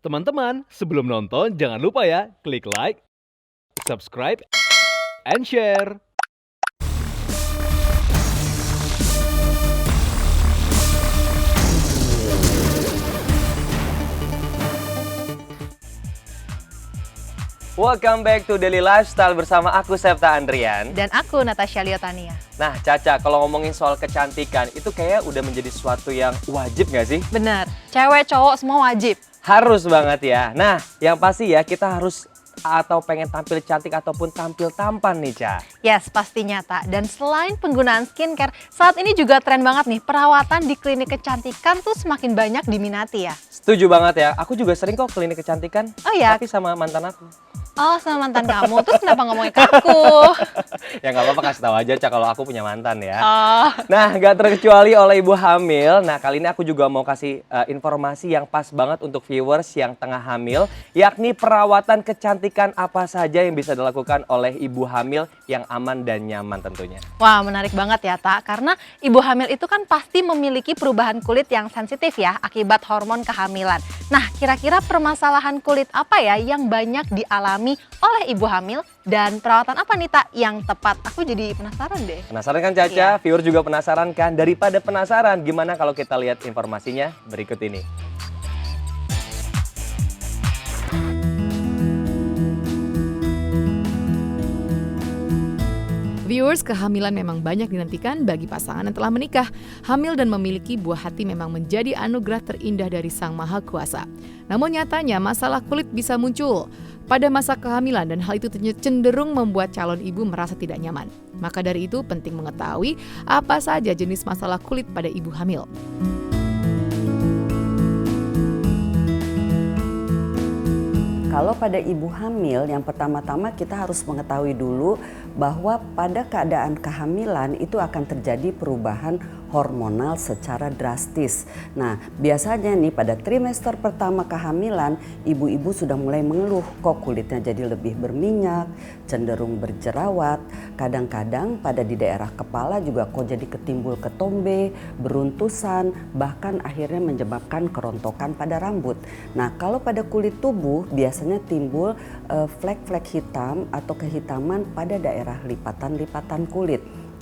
Teman-teman, sebelum nonton jangan lupa ya, klik like, subscribe, and share. Welcome back to Daily Lifestyle bersama aku Septa Andrian. Dan aku Natasha Liotania. Nah Caca, kalau ngomongin soal kecantikan itu kayak udah menjadi sesuatu yang wajib gak sih? Bener, cewek cowok semua wajib. Harus banget ya. Nah yang pasti ya kita harus atau pengen tampil cantik ataupun tampil tampan nih Ca. Yes, pastinya tak. Dan selain penggunaan skincare, saat ini juga tren banget nih perawatan di klinik kecantikan tuh semakin banyak diminati ya. Setuju banget ya, aku juga sering kok klinik kecantikan. Oh ya? Tapi sama mantan aku. Oh, sama mantan kamu, terus kenapa ngomongin ke aku? Ya nggak apa-apa, kasih tahu aja Ca kalau aku punya mantan ya. Oh. Nah, gak terkecuali oleh ibu hamil. Nah, kali ini aku juga mau kasih informasi yang pas banget untuk viewers yang tengah hamil, yakni perawatan kecantikan apa saja yang bisa dilakukan oleh ibu hamil yang aman dan nyaman tentunya. Wah, menarik banget ya, Tak. Karena ibu hamil itu kan pasti memiliki perubahan kulit yang sensitif ya akibat hormon kehamilan. Nah, kira-kira permasalahan kulit apa ya yang banyak dialami oleh ibu hamil dan perawatan apa nih, Tak, yang tepat? Aku jadi penasaran deh. Penasaran kan Caca? Iya. Viewer juga penasaran kan? Daripada penasaran, gimana kalau kita lihat informasinya berikut ini? Viewers, kehamilan memang banyak dinantikan bagi pasangan yang telah menikah. Hamil dan memiliki buah hati memang menjadi anugerah terindah dari Sang Maha Kuasa. Namun nyatanya masalah kulit bisa muncul pada masa kehamilan dan hal itu cenderung membuat calon ibu merasa tidak nyaman. Maka dari itu penting mengetahui apa saja jenis masalah kulit pada ibu hamil. Kalau pada ibu hamil, yang pertama-tama kita harus mengetahui dulu bahwa pada keadaan kehamilan itu akan terjadi perubahan hormonal secara drastis. Nah, biasanya nih pada trimester pertama kehamilan, ibu-ibu sudah mulai mengeluh kok kulitnya jadi lebih berminyak, cenderung berjerawat, kadang-kadang pada di daerah kepala juga kok jadi ketimbul ketombe, beruntusan, bahkan akhirnya menyebabkan kerontokan pada rambut. Nah, kalau pada kulit tubuh biasanya timbul flek-flek hitam atau kehitaman pada daerah lipatan-lipatan kulit.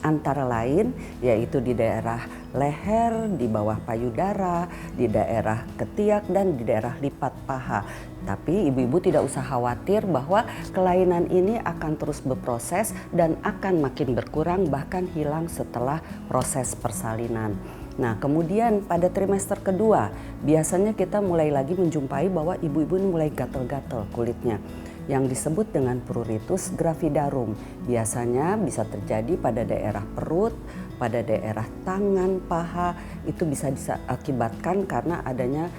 Antara lain yaitu di daerah leher, di bawah payudara, di daerah ketiak dan di daerah lipat paha. Tapi ibu-ibu tidak usah khawatir bahwa kelainan ini akan terus berproses dan akan makin berkurang bahkan hilang setelah proses persalinan. Nah, kemudian pada trimester kedua biasanya kita mulai lagi menjumpai bahwa ibu-ibu ini mulai gatal-gatal kulitnya, yang disebut dengan pruritus gravidarum. Biasanya bisa terjadi pada daerah perut, pada daerah tangan, paha. Itu bisa diakibatkan karena adanya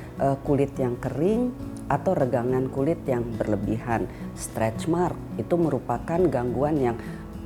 kulit yang kering atau regangan kulit yang berlebihan. Stretch mark itu merupakan gangguan yang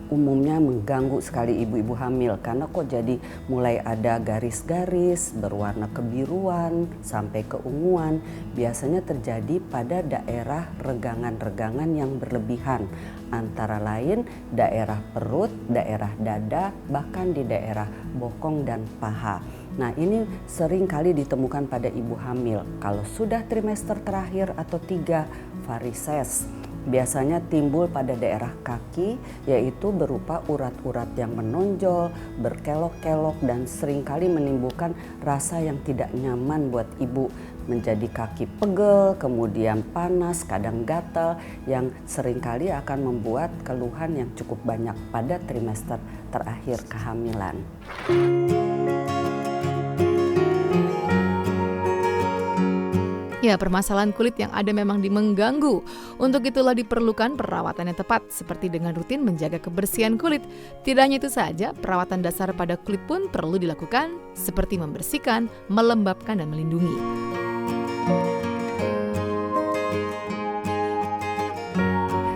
umumnya mengganggu sekali ibu-ibu hamil karena kok jadi mulai ada garis-garis berwarna kebiruan sampai keunguan. Biasanya terjadi pada daerah regangan-regangan yang berlebihan, antara lain daerah perut, daerah dada, bahkan di daerah bokong dan paha. Nah, ini sering kali ditemukan pada ibu hamil. Kalau sudah trimester terakhir atau 3, varises biasanya timbul pada daerah kaki, yaitu berupa urat-urat yang menonjol, berkelok-kelok dan seringkali menimbulkan rasa yang tidak nyaman buat ibu. Menjadi kaki pegel, kemudian panas, kadang gatal yang seringkali akan membuat keluhan yang cukup banyak pada trimester terakhir kehamilan. Ya, permasalahan kulit yang ada memang mengganggu. Untuk itulah diperlukan perawatan yang tepat, seperti dengan rutin menjaga kebersihan kulit. Tidak hanya itu saja, perawatan dasar pada kulit pun perlu dilakukan, seperti membersihkan, melembabkan, dan melindungi.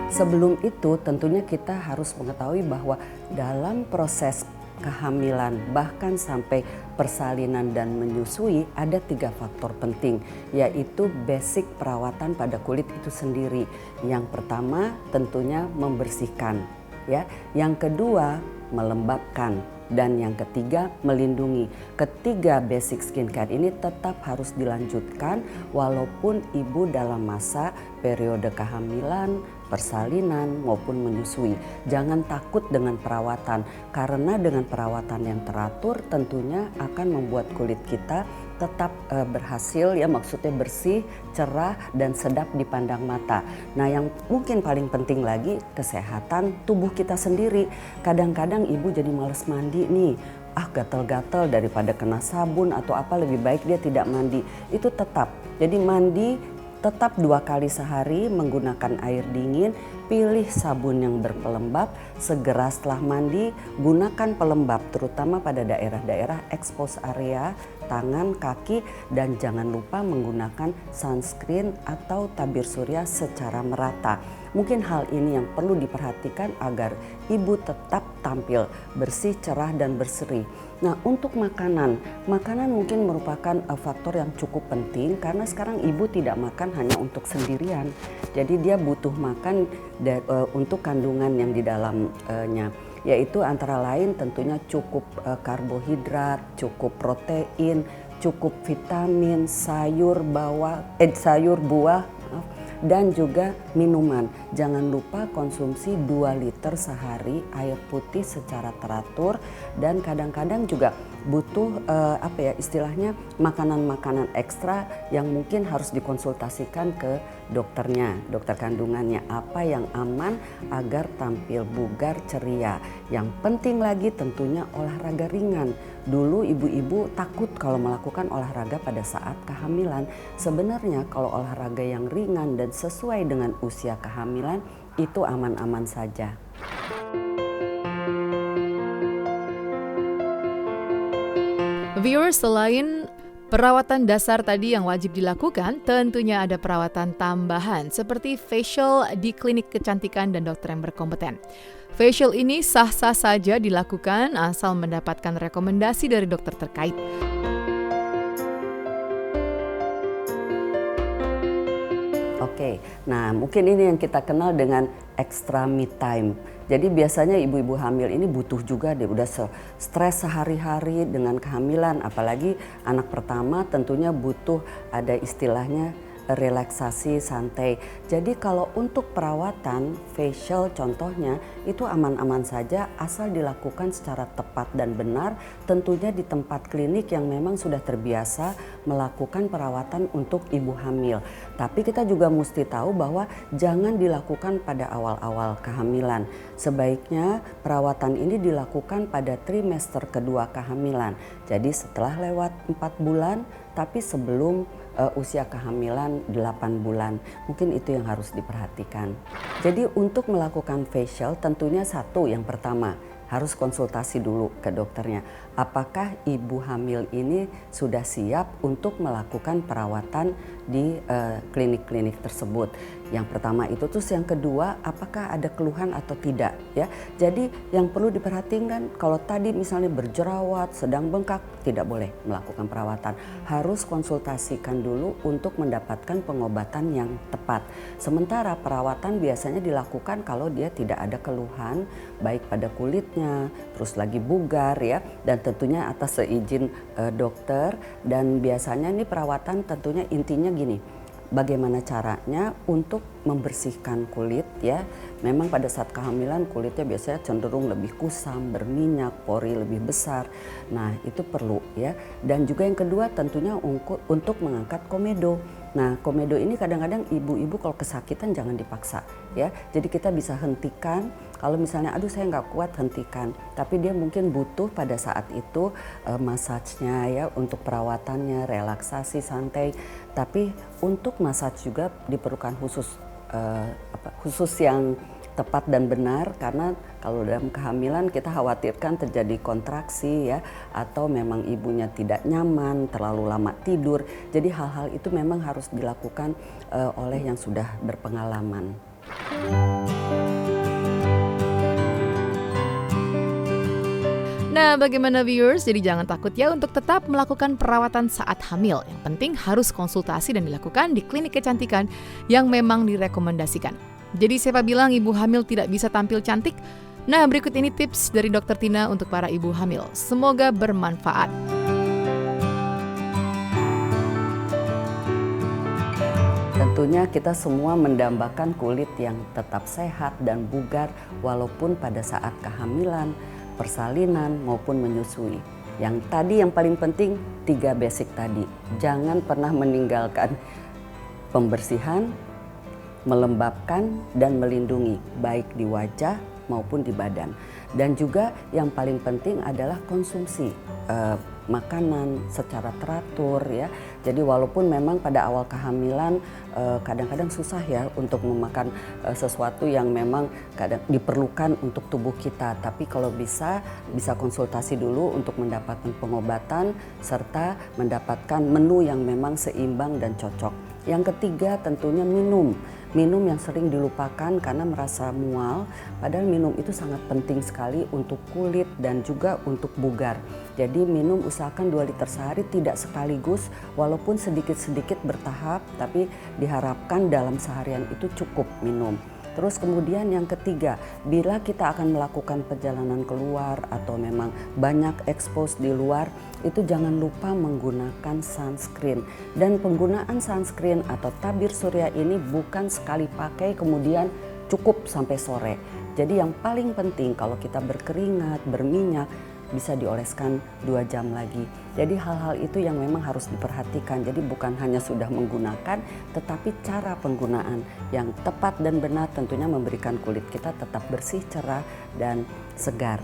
Sebelum itu tentunya kita harus mengetahui bahwa dalam proses kehamilan bahkan sampai persalinan dan menyusui ada 3 faktor penting, yaitu basic perawatan pada kulit itu sendiri. Yang pertama tentunya membersihkan, ya. Yang kedua melembabkan, Dan yang ketiga, melindungi. Ketiga basic skincare ini tetap harus dilanjutkan walaupun ibu dalam masa periode kehamilan, persalinan maupun menyusui. Jangan takut dengan perawatan, karena dengan perawatan yang teratur tentunya akan membuat kulit kita tetap berhasil, ya maksudnya bersih, cerah dan sedap dipandang mata. Nah, yang mungkin paling penting lagi, kesehatan tubuh kita sendiri. Kadang-kadang ibu jadi males mandi nih, gatal-gatal daripada kena sabun atau apa, lebih baik dia tidak mandi. Itu tetap. Jadi mandi tetap 2 kali sehari menggunakan air dingin, pilih sabun yang berpelembab, segera setelah mandi gunakan pelembab terutama pada daerah-daerah expose area, tangan, kaki, dan jangan lupa menggunakan sunscreen atau tabir surya secara merata. Mungkin hal ini yang perlu diperhatikan agar ibu tetap tampil bersih, cerah, dan berseri. Nah, untuk makanan mungkin merupakan faktor yang cukup penting karena sekarang ibu tidak makan hanya untuk sendirian. Jadi dia butuh makan untuk kandungan yang di dalamnya, yaitu antara lain tentunya cukup karbohidrat, cukup protein, cukup vitamin, sayur buah, dan juga minuman. Jangan lupa konsumsi 2 liter sehari air putih secara teratur, dan kadang-kadang juga butuh istilahnya makanan-makanan ekstra yang mungkin harus dikonsultasikan ke dokternya, dokter kandungannya, apa yang aman agar tampil bugar ceria. Yang penting lagi tentunya olahraga ringan. Dulu ibu-ibu takut kalau melakukan olahraga pada saat kehamilan. Sebenarnya kalau olahraga yang ringan dan sesuai dengan usia kehamilan itu aman-aman saja. Viewers, selain perawatan dasar tadi yang wajib dilakukan, tentunya ada perawatan tambahan seperti facial di klinik kecantikan dan dokter yang berkompeten. Facial ini sah-sah saja dilakukan asal mendapatkan rekomendasi dari dokter terkait. Oke, nah mungkin ini yang kita kenal dengan extra me time. Jadi biasanya ibu-ibu hamil ini butuh juga udah stres sehari-hari dengan kehamilan, apalagi anak pertama tentunya butuh ada istilahnya relaksasi santai. Jadi kalau untuk perawatan facial contohnya itu aman-aman saja asal dilakukan secara tepat dan benar, tentunya di tempat klinik yang memang sudah terbiasa melakukan perawatan untuk ibu hamil. Tapi kita juga mesti tahu bahwa jangan dilakukan pada awal-awal kehamilan. Sebaiknya perawatan ini dilakukan pada trimester kedua kehamilan. Jadi setelah lewat 4 bulan tapi sebelum usia kehamilan 8 bulan. Mungkin itu yang harus diperhatikan. Jadi untuk melakukan facial tentunya yang pertama harus konsultasi dulu ke dokternya. Apakah ibu hamil ini sudah siap untuk melakukan perawatan di klinik-klinik tersebut? Yang pertama itu, terus yang kedua apakah ada keluhan atau tidak ya. Jadi yang perlu diperhatikan kalau tadi misalnya berjerawat, sedang bengkak, tidak boleh melakukan perawatan. Harus konsultasikan dulu untuk mendapatkan pengobatan yang tepat. Sementara perawatan biasanya dilakukan kalau dia tidak ada keluhan baik pada kulitnya, terus lagi bugar ya, dan tentunya atas seizin dokter. Dan biasanya ini perawatan tentunya intinya gini, bagaimana caranya untuk membersihkan kulit ya. Memang pada saat kehamilan kulitnya biasanya cenderung lebih kusam, berminyak, pori lebih besar. Nah itu perlu ya. Dan juga yang kedua tentunya untuk mengangkat komedo. Nah komedo ini kadang-kadang ibu-ibu kalau kesakitan jangan dipaksa ya. Jadi kita bisa hentikan, kalau misalnya aduh saya nggak kuat hentikan. Tapi dia mungkin butuh pada saat itu massage-nya ya, untuk perawatannya, relaksasi santai. Tapi untuk massage juga diperlukan khusus yang tepat dan benar, karena kalau dalam kehamilan kita khawatirkan terjadi kontraksi ya, atau memang ibunya tidak nyaman, terlalu lama tidur. Jadi hal-hal itu memang harus dilakukan oleh yang sudah berpengalaman. Nah, bagaimana viewers? Jadi jangan takut ya untuk tetap melakukan perawatan saat hamil. Yang penting harus konsultasi dan dilakukan di klinik kecantikan yang memang direkomendasikan. Jadi siapa bilang ibu hamil tidak bisa tampil cantik? Nah, berikut ini tips dari Dr. Tina untuk para ibu hamil. Semoga bermanfaat. Tentunya kita semua mendambakan kulit yang tetap sehat dan bugar walaupun pada saat kehamilan, persalinan maupun menyusui. Yang paling penting 3 basic tadi. Jangan pernah meninggalkan pembersihan, melembabkan dan melindungi baik di wajah maupun di badan. Dan juga yang paling penting adalah konsumsi makanan secara teratur ya. Jadi walaupun memang pada awal kehamilan kadang-kadang susah ya untuk memakan sesuatu yang memang kadang diperlukan untuk tubuh kita. Tapi kalau bisa konsultasi dulu untuk mendapatkan pengobatan serta mendapatkan menu yang memang seimbang dan cocok. Yang ketiga tentunya minum yang sering dilupakan karena merasa mual, padahal minum itu sangat penting sekali untuk kulit dan juga untuk bugar. Jadi minum usahakan 2 liter sehari, tidak sekaligus walaupun sedikit-sedikit bertahap, tapi diharapkan dalam seharian itu cukup minum. Terus kemudian yang ketiga, bila kita akan melakukan perjalanan keluar atau memang banyak expose di luar, itu jangan lupa menggunakan sunscreen. Dan penggunaan sunscreen atau tabir surya ini bukan sekali pakai kemudian cukup sampai sore. Jadi yang paling penting kalau kita berkeringat, berminyak, bisa dioleskan 2 jam lagi. Jadi hal-hal itu yang memang harus diperhatikan. Jadi bukan hanya sudah menggunakan, tetapi cara penggunaan yang tepat dan benar tentunya memberikan kulit kita tetap bersih, cerah, dan segar.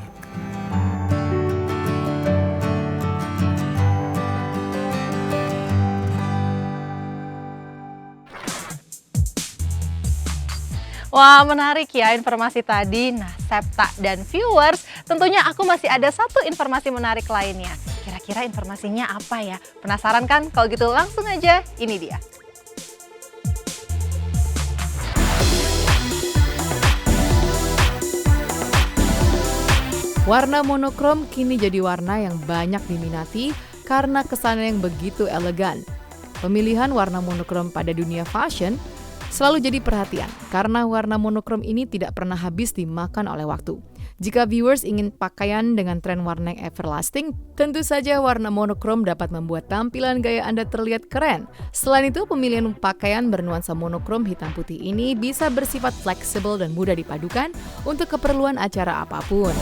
Wah, menarik ya informasi tadi. Nah, Septa dan viewers, tentunya aku masih ada satu informasi menarik lainnya. Kira-kira informasinya apa ya? Penasaran kan? Kalau gitu langsung aja, ini dia. Warna monokrom kini jadi warna yang banyak diminati karena kesannya yang begitu elegan. Pemilihan warna monokrom pada dunia fashion selalu jadi perhatian karena warna monokrom ini tidak pernah habis dimakan oleh waktu. Jika viewers ingin pakaian dengan tren warna yang everlasting, tentu saja warna monokrom dapat membuat tampilan gaya Anda terlihat keren. Selain itu, pemilihan pakaian bernuansa monokrom hitam putih ini bisa bersifat fleksibel dan mudah dipadukan untuk keperluan acara apapun.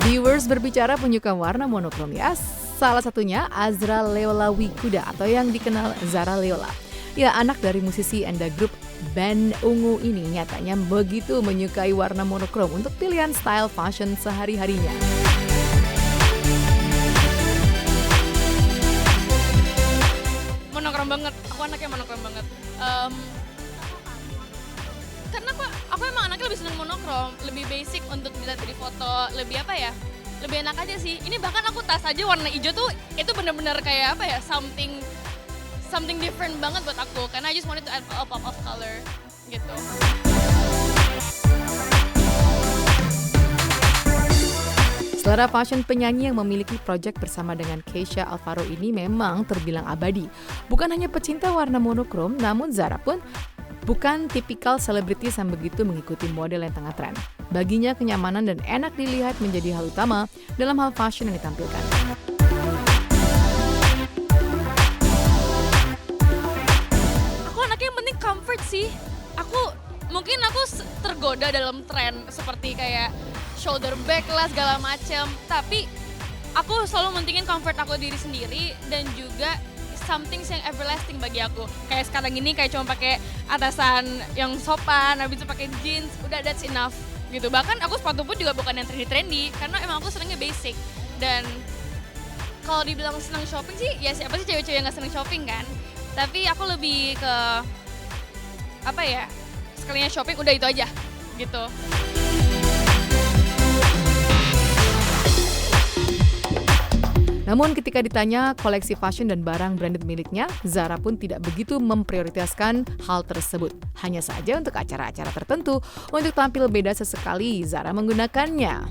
Viewers berbicara penyuka warna monokrom ya. Salah satunya Azra Leola Wikuda atau yang dikenal Zara Leola. Ya, anak dari musisi and the group band Ungu ini nyatanya begitu menyukai warna monokrom untuk pilihan style fashion sehari-harinya. Monokrom banget, aku anaknya monokrom banget. Karena aku emang anaknya lebih seneng monokrom, lebih basic untuk dilihat dari foto, lebih apa ya? Lebih enak aja sih. Ini bahkan aku tas aja warna hijau tuh itu bener-bener kayak apa ya? Something different banget buat aku. Karena I just wanted to add a pop of color gitu. Selera fashion penyanyi yang memiliki proyek bersama dengan Keisha Alvaro ini memang terbilang abadi. Bukan hanya pecinta warna monokrom, namun Zara pun bukan tipikal selebritis yang begitu mengikuti model yang tengah tren. Baginya kenyamanan dan enak dilihat menjadi hal utama dalam hal fashion yang ditampilkan. Aku anaknya yang penting comfort sih. Mungkin aku tergoda dalam tren seperti kayak shoulder bag lah segala macem. Tapi aku selalu mentingin comfort aku diri sendiri dan juga something yang everlasting bagi aku. Kayak sekarang ini kayak cuma pakai atasan yang sopan, habis itu pakai jeans, udah that's enough gitu. Bahkan aku sepatu pun juga bukan yang trendy karena emang aku senengnya basic. Dan kalau dibilang senang shopping sih, ya siapa sih cewek-cewek yang gak seneng shopping kan? Tapi aku lebih ke apa ya? Sekalinya shopping udah itu aja gitu. Namun ketika ditanya koleksi fashion dan barang branded miliknya, Zara pun tidak begitu memprioritaskan hal tersebut. Hanya saja untuk acara-acara tertentu, untuk tampil beda sesekali, Zara menggunakannya.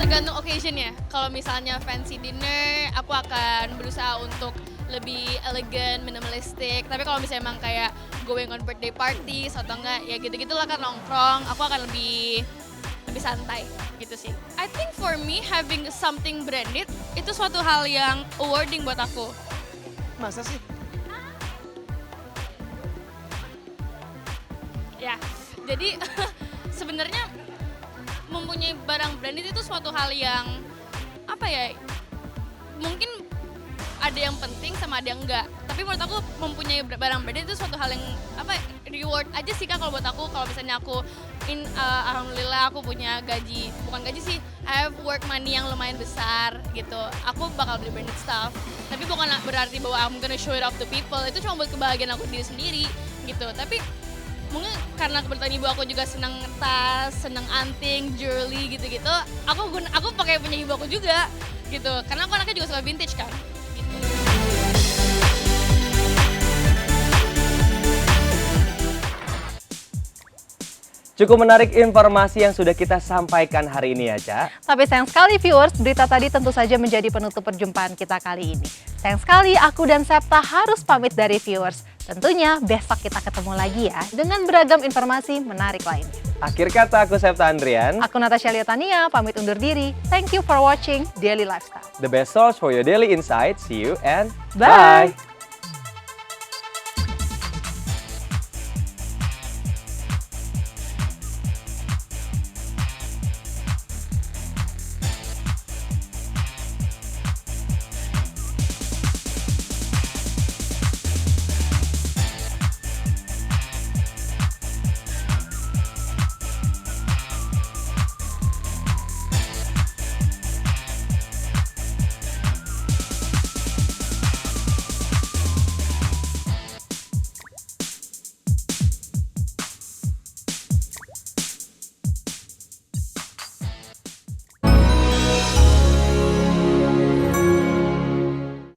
Tergantung occasion ya. Kalau misalnya fancy dinner, aku akan berusaha untuk lebih elegan, minimalistic. Tapi kalau misalnya emang kayak going on birthday parties atau enggak ya gitu-gitulah kan nongkrong, aku akan lebih santai gitu sih. I think for me having something branded itu suatu hal yang awarding buat aku. Masa sih? Ya, jadi sebenarnya mempunyai barang branded itu suatu hal yang apa ya? Mungkin ada yang penting sama ada yang enggak. Tapi menurut aku mempunyai barang branded itu suatu hal yang apa? Reward aja sih Kak kalau buat aku. Kalau misalnya aku alhamdulillah aku punya gaji, bukan gaji sih, I have work money yang lumayan besar gitu. Aku bakal beli branded stuff. Tapi bukan berarti bahwa I'm gonna show it off to people. Itu cuma buat kebahagiaan aku diri sendiri gitu. Tapi mungkin karena kebetulan ibu aku juga senang tas, senang anting, jewelry gitu-gitu. Aku pakai punya ibu aku juga gitu. Karena aku anaknya juga suka vintage kan. Gitu. Cukup menarik informasi yang sudah kita sampaikan hari ini ya, Ca. Tapi sayang sekali viewers, berita tadi tentu saja menjadi penutup perjumpaan kita kali ini. Sayang sekali aku dan Septa harus pamit dari viewers. Tentunya besok kita ketemu lagi ya dengan beragam informasi menarik lainnya. Akhir kata aku Septa Andrian. Aku Natasha Liotania, pamit undur diri. Thank you for watching Daily Lifestyle. The best source for your daily insight. See you and Bye. bye.